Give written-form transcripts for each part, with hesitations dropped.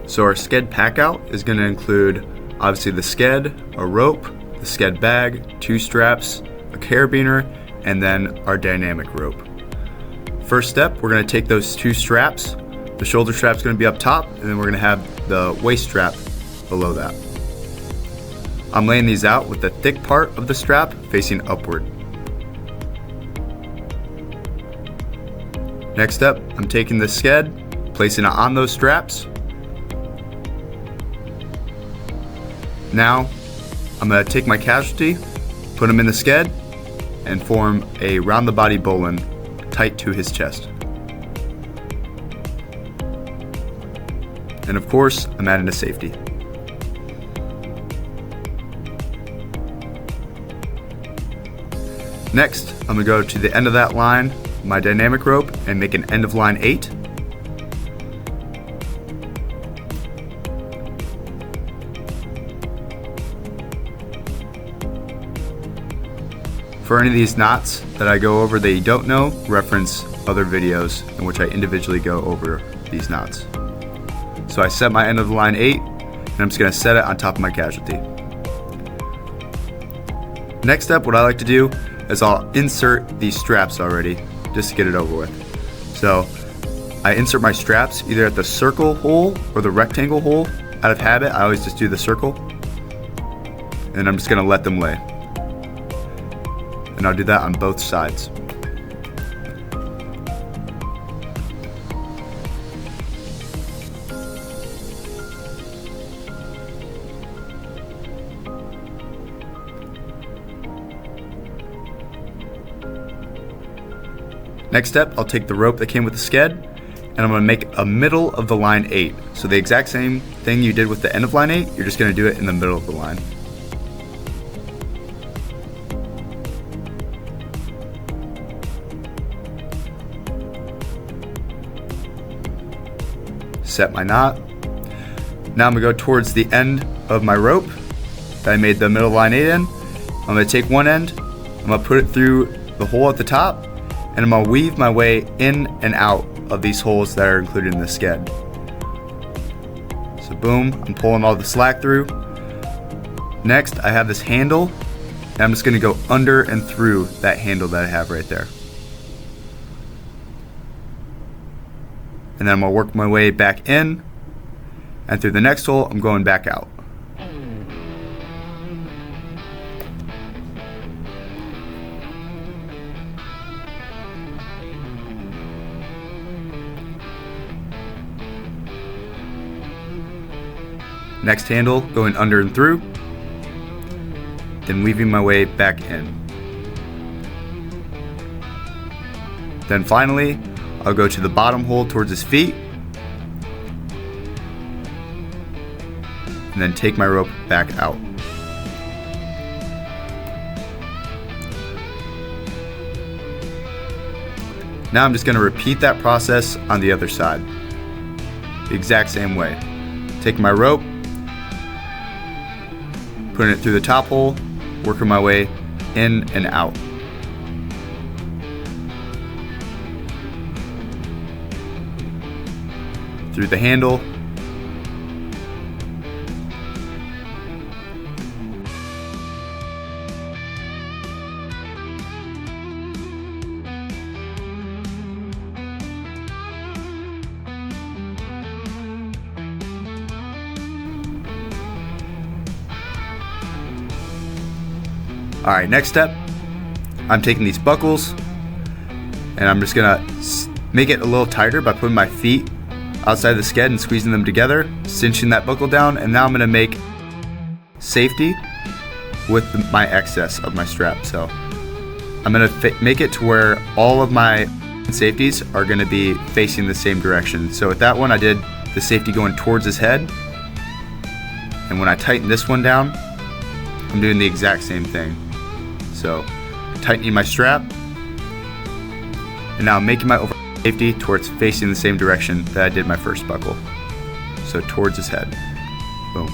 So our SKED pack out is going to include obviously the SKED, a rope, the SKED bag, 2 straps, a carabiner, and then our dynamic rope. First step, we're going to take those 2 straps. The shoulder strap is going to be up top, and then we're going to have the waist strap below that. I'm laying these out with the thick part of the strap facing upward. Next up, I'm taking the SKED, placing it on those straps. Now, I'm going to take my casualty, put him in the SKED, and form a round the body bowline tight to his chest. And of course, I'm adding a safety. Next, I'm going to go to the end of that line, my dynamic rope, and make an end of line 8. For any of these knots that I go over that you don't know, reference other videos in which I individually go over these knots. So I set my end of the line 8, and I'm just going to set it on top of my casualty. Next up, what I like to do is I'll insert these straps already, just to get it over with. So I insert my straps either at the circle hole or the rectangle hole. Out of habit, I always just do the circle, and I'm just going to let them lay. And I'll do that on both sides. Next step, I'll take the rope that came with the SKED, and I'm going to make a middle of the line 8. So the exact same thing you did with the end of line 8, you're just going to do it in the middle of the line. Set my knot. Now I'm going to go towards the end of my rope that I made the middle line 8 in. I'm going to take one end, I'm going to put it through the hole at the top, and I'm going to weave my way in and out of these holes that are included in the SKED. So boom, I'm pulling all the slack through. Next, I have this handle, and I'm just going to go under and through that handle that I have right there. And then I'm going to work my way back in, and through the next hole, I'm going back out. Next handle, going under and through, then weaving my way back in. Then finally, I'll go to the bottom hole towards his feet, and then take my rope back out. Now I'm just going to repeat that process on the other side, the exact same way. Take my rope, putting it through the top hole, working my way in and out. Through the handle, Alright, next step, I'm taking these buckles and I'm just gonna make it a little tighter by putting my feet outside the SKED and squeezing them together, cinching that buckle down, and now I'm gonna make safety with my excess of my strap. So I'm gonna make it to where all of my safeties are gonna be facing the same direction. So with that one, I did the safety going towards his head, and when I tighten this one down, I'm doing the exact same thing. So tightening my strap, and now I'm making my over safety towards facing the same direction that I did my first buckle. So towards his head. Boom.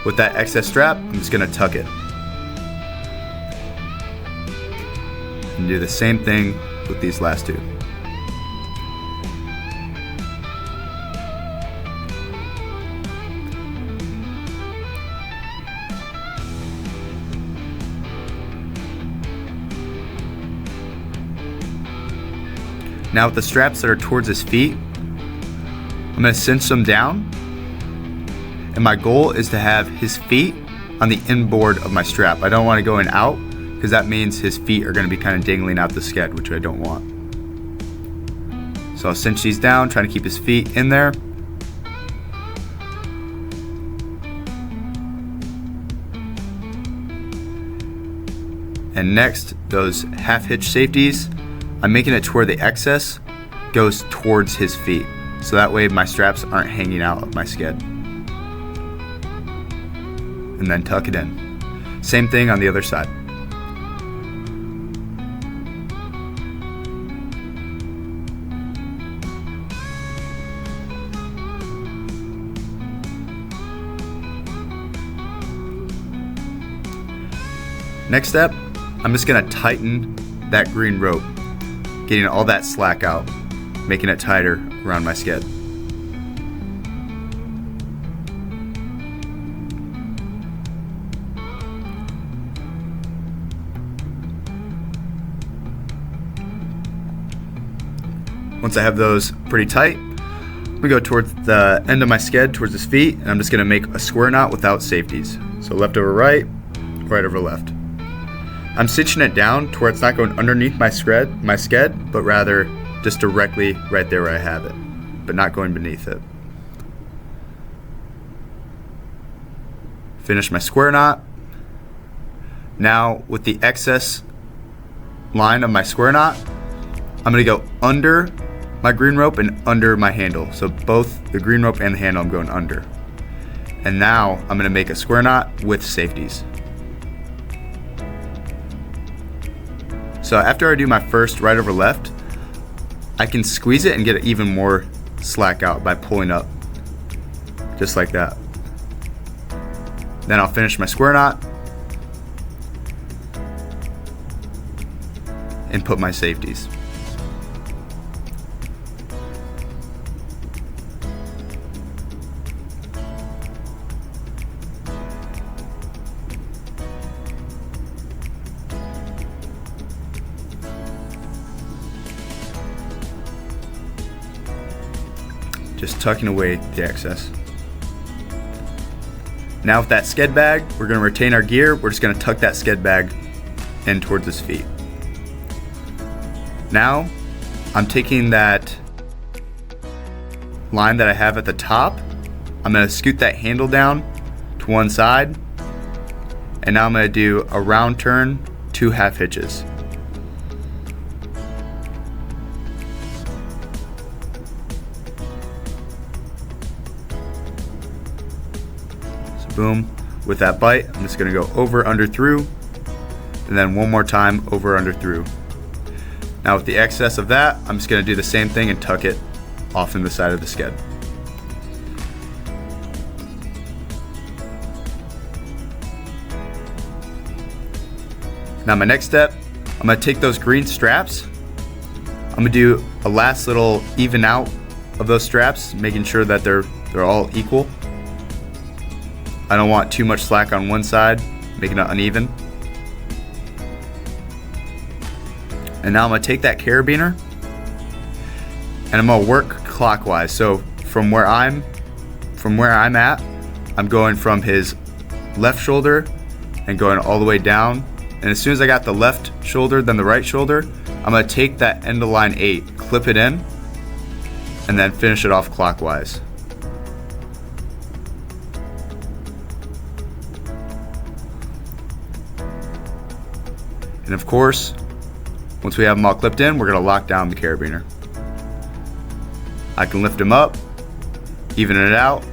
With that excess strap, I'm just gonna tuck it. And do the same thing with these last two. Now with the straps that are towards his feet, I'm going to cinch them down, and my goal is to have his feet on the inboard of my strap. I don't want to go in out, because that means his feet are going to be kind of dangling out the sked, which I don't want. So I'll cinch these down, trying to keep his feet in there. And next, those half hitch safeties, I'm making it to where the excess goes towards his feet. So that way my straps aren't hanging out of my sked. And then tuck it in. Same thing on the other side. Next step, I'm just gonna tighten that green rope, getting all that slack out, making it tighter around my sked. Once I have those pretty tight, we go towards the end of my sked, towards his feet, and I'm just gonna make a square knot without safeties. So left over right, right over left. I'm cinching it down to where it's not going underneath my sked, but rather just directly right there where I have it, but not going beneath it. Finish my square knot. Now with the excess line of my square knot, I'm gonna go under my green rope and under my handle. So both the green rope and the handle I'm going under. And now I'm gonna make a square knot with safeties. So after I do my first right over left, I can squeeze it and get even more slack out by pulling up, just like that. Then I'll finish my square knot and put my safeties. Just tucking away the excess. Now with that sked bag, we're going to retain our gear. We're just going to tuck that sked bag in towards his feet. Now I'm taking that line that I have at the top. I'm going to scoot that handle down to one side, and now I'm going to do a round turn, 2 half hitches. Boom. With that bite, I'm just going to go over, under, through, and then one more time over, under, through. Now with the excess of that, I'm just going to do the same thing and tuck it off in the side of the sked. Now my next step, I'm going to take those green straps. I'm going to do a last little even out of those straps, making sure that they're all equal. I don't want too much slack on one side, making it uneven. And now I'm gonna take that carabiner and I'm gonna work clockwise. So from where I'm at, I'm going from his left shoulder and going all the way down. And as soon as I got the left shoulder, then the right shoulder, I'm gonna take that end of line 8, clip it in, and then finish it off clockwise. And of course, once we have them all clipped in, we're going to lock down the carabiner. I can lift them up, even it out,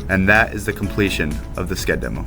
and that is the completion of the SKED demo.